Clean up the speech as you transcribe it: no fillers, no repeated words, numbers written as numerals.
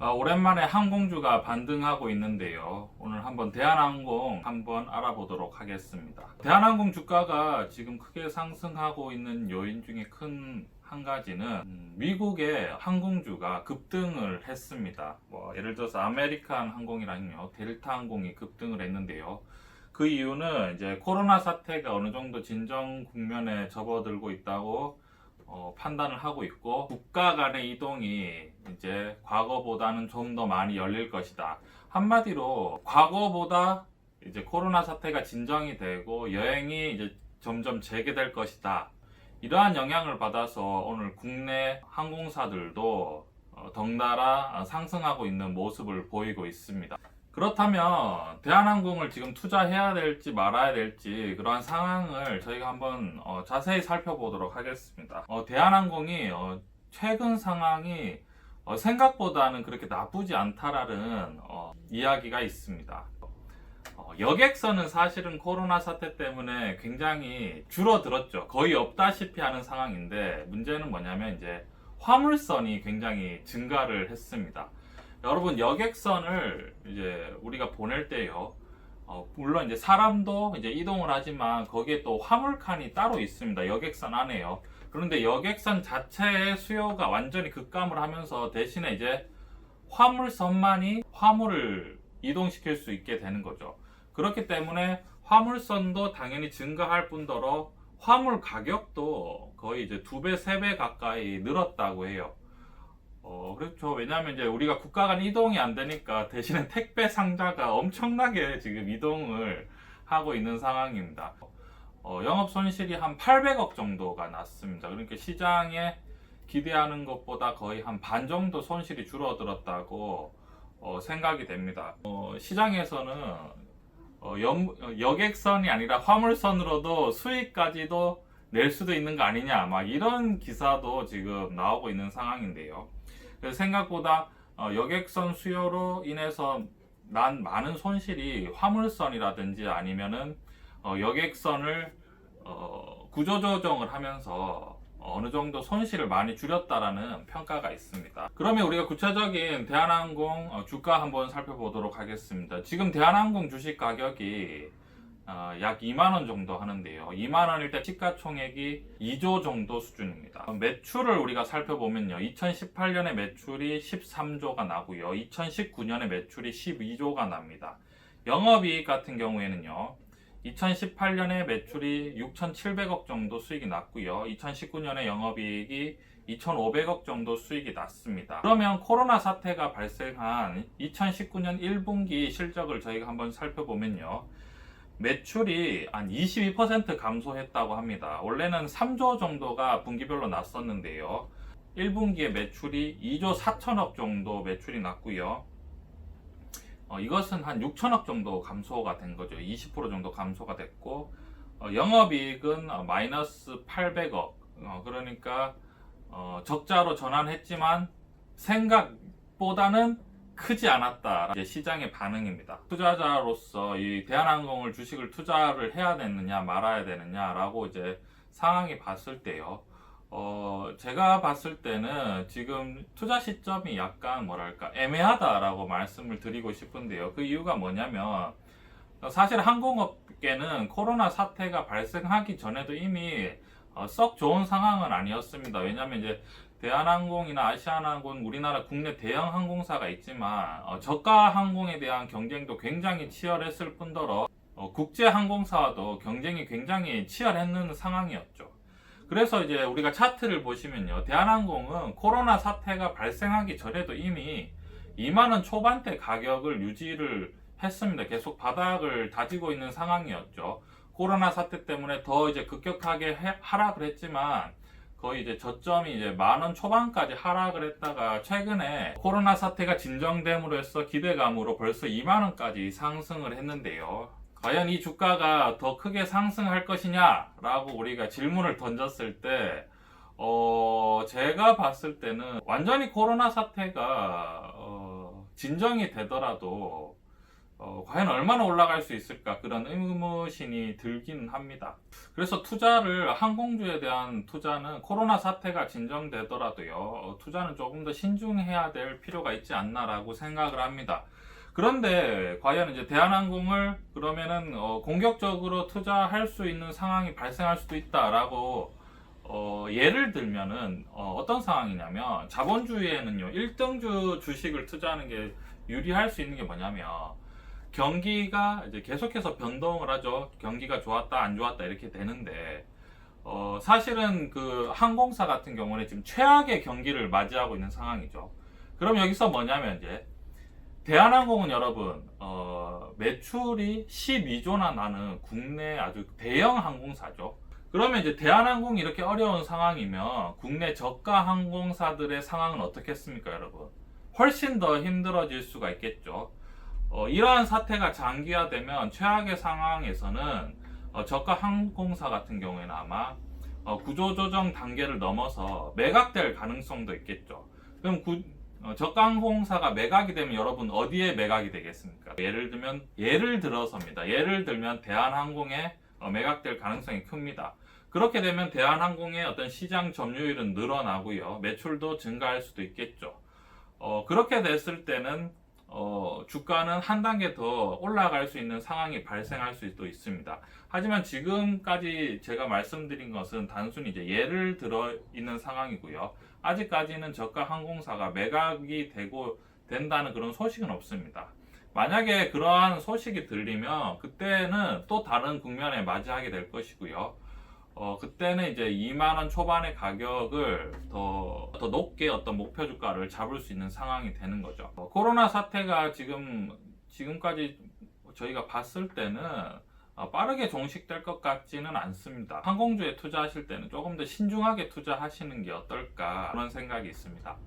오랜만에 항공주가 반등하고 있는데요. 오늘 한번 대한항공 한번 알아보도록 하겠습니다. 대한항공 주가가 지금 크게 상승하고 있는 요인 중에 큰 한 가지는 미국의 항공주가 급등을 했습니다. 예를 들어서 아메리칸 항공이랑요, 델타 항공이 급등을 했는데요. 그 이유는 이제 코로나 사태가 어느 정도 진정 국면에 접어들고 있다고 판단을 하고 있고, 국가 간의 이동이 이제 과거보다는 좀 더 많이 열릴 것이다. 한마디로 과거보다 이제 코로나 사태가 진정이 되고 여행이 이제 점점 재개될 것이다. 이러한 영향을 받아서 오늘 국내 항공사들도 덩달아 상승하고 있는 모습을 보이고 있습니다. 그렇다면 대한항공을 지금 투자해야 될지 말아야 될지 그러한 상황을 저희가 한번 자세히 살펴보도록 하겠습니다. 대한항공이 최근 상황이 생각보다는 그렇게 나쁘지 않다라는 이야기가 있습니다. 여객선은 사실은 코로나 사태 때문에 굉장히 줄어들었죠. 거의 없다시피 하는 상황인데, 문제는 뭐냐면 이제 화물선이 굉장히 증가를 했습니다. 여러분, 여객선을 이제 우리가 보낼 때요, 물론 이제 사람도 이제 이동을 하지만 거기에 또 화물칸이 따로 있습니다. 여객선 안에요. 그런데 여객선 자체의 수요가 완전히 급감을 하면서 대신에 이제 화물선만이 화물을 이동시킬 수 있게 되는 거죠. 그렇기 때문에 화물선도 당연히 증가할 뿐더러 화물 가격도 거의 이제 2배, 3배 가까이 늘었다고 해요. 그렇죠. 왜냐하면 이제 우리가 국가 간 이동이 안 되니까 대신에 택배 상자가 엄청나게 지금 이동을 하고 있는 상황입니다. 영업 손실이 한 800억 정도가 났습니다. 그러니까 시장에 기대하는 것보다 거의 한 반 정도 손실이 줄어들었다고 생각이 됩니다. 시장에서는 여객선이 아니라 화물선으로도 수익까지도 낼 수도 있는 거 아니냐, 막 이런 기사도 지금 나오고 있는 상황인데요. 그래서 생각보다 여객선 수요로 인해서 난 많은 손실이 화물선이라든지 아니면은 여객선을 구조조정을 하면서 어느 정도 손실을 많이 줄였다라는 평가가 있습니다. 그러면 우리가 구체적인 대한항공 주가 한번 살펴보도록 하겠습니다. 지금 대한항공 주식 가격이 약 2만원 정도 하는데요. 2만원일 때 시가총액이 2조 정도 수준입니다. 매출을 우리가 살펴보면요, 2018년에 매출이 13조가 나고요, 2019년에 매출이 12조가 납니다. 영업이익 같은 경우에는요, 2018년에 매출이 6,700억 정도 수익이 났고요, 2019년에 영업이익이 2,500억 정도 수익이 났습니다. 그러면 코로나 사태가 발생한 2019년 1분기 실적을 저희가 한번 살펴보면요, 매출이 한 22% 감소했다고 합니다. 원래는 3조 정도가 분기별로 났었는데요, 1분기에 매출이 2조 4천억 정도 매출이 났고요, 이것은 한 6천억 정도 감소가 된 거죠. 20% 정도 감소가 됐고, 영업이익은 마이너스 800억, 그러니까 적자로 전환했지만 생각보다는 크지 않았다. 이제 시장의 반응입니다. 투자자로서 이 대한항공을 주식을 투자를 해야 되느냐 말아야 되느냐라고 이제 상황이 봤을 때요, 제가 봤을 때는 지금 투자 시점이 약간 뭐랄까 애매하다라고 말씀을 드리고 싶은데요. 그 이유가 뭐냐면, 사실 항공업계는 코로나 사태가 발생하기 전에도 이미 썩 좋은 상황은 아니었습니다. 왜냐하면 이제 대한항공이나 아시아나항공, 우리나라 국내 대형 항공사가 있지만 저가 항공에 대한 경쟁도 굉장히 치열했을 뿐더러 국제 항공사와도 경쟁이 굉장히 치열했는 상황이었죠. 그래서 이제 우리가 차트를 보시면요, 대한항공은 코로나 사태가 발생하기 전에도 이미 2만원 초반대 가격을 유지를 했습니다. 계속 바닥을 다지고 있는 상황이었죠. 코로나 사태 때문에 더 이제 급격하게 하락을 했지만 거의 이제 저점이 이제 10,000원 초반까지 하락을 했다가 최근에 코로나 사태가 진정됨으로 해서 기대감으로 벌써 2만원까지 상승을 했는데요. 과연 이 주가가 더 크게 상승할 것이냐 라고 우리가 질문을 던졌을 때 제가 봤을 때는 완전히 코로나 사태가 진정이 되더라도 과연 얼마나 올라갈 수 있을까 그런 의무심이 들기는 합니다. 그래서 투자를 항공주에 대한 투자는 코로나 사태가 진정되더라도요 투자는 조금 더 신중해야 될 필요가 있지 않나라고 생각을 합니다. 그런데 과연 이제 대한항공을 그러면은 공격적으로 투자할 수 있는 상황이 발생할 수도 있다라고 예를 들면은 어떤 상황이냐면 자본주의에는요 1등주 주식을 투자하는 게 유리할 수 있는 게 뭐냐면 경기가 이제 계속해서 변동을 하죠. 경기가 좋았다 안 좋았다 이렇게 되는데 사실은 그 항공사 같은 경우는 지금 최악의 경기를 맞이하고 있는 상황이죠. 그럼 여기서 뭐냐면 이제 대한항공은 여러분 매출이 12조나 나는 국내 아주 대형 항공사죠. 그러면 이제 대한항공이 이렇게 어려운 상황이면 국내 저가 항공사들의 상황은 어떻겠습니까, 여러분? 훨씬 더 힘들어질 수가 있겠죠. 이러한 사태가 장기화되면 최악의 상황에서는 저가 항공사 같은 경우에는 아마 구조조정 단계를 넘어서 매각될 가능성도 있겠죠. 그럼 저가 항공사가 매각이 되면 여러분 어디에 매각이 되겠습니까? 예를 들어서입니다. 예를 들면 대한항공에 매각될 가능성이 큽니다. 그렇게 되면 대한항공의 어떤 시장 점유율은 늘어나고요. 매출도 증가할 수도 있겠죠. 그렇게 됐을 때는 주가는 한 단계 더 올라갈 수 있는 상황이 발생할 수도 있습니다. 하지만 지금까지 제가 말씀드린 것은 단순히 이제 예를 들어 있는 상황이고요. 아직까지는 저가 항공사가 매각이 된다는 그런 소식은 없습니다. 만약에 그러한 소식이 들리면 그때는 또 다른 국면에 맞이하게 될 것이고요. 그때는 이제 2만원 초반의 가격을 더 높게 어떤 목표 주가를 잡을 수 있는 상황이 되는 거죠. 코로나 사태가 지금까지 저희가 봤을 때는 빠르게 종식될 것 같지는 않습니다. 항공주에 투자하실 때는 조금 더 신중하게 투자하시는 게 어떨까 그런 생각이 있습니다.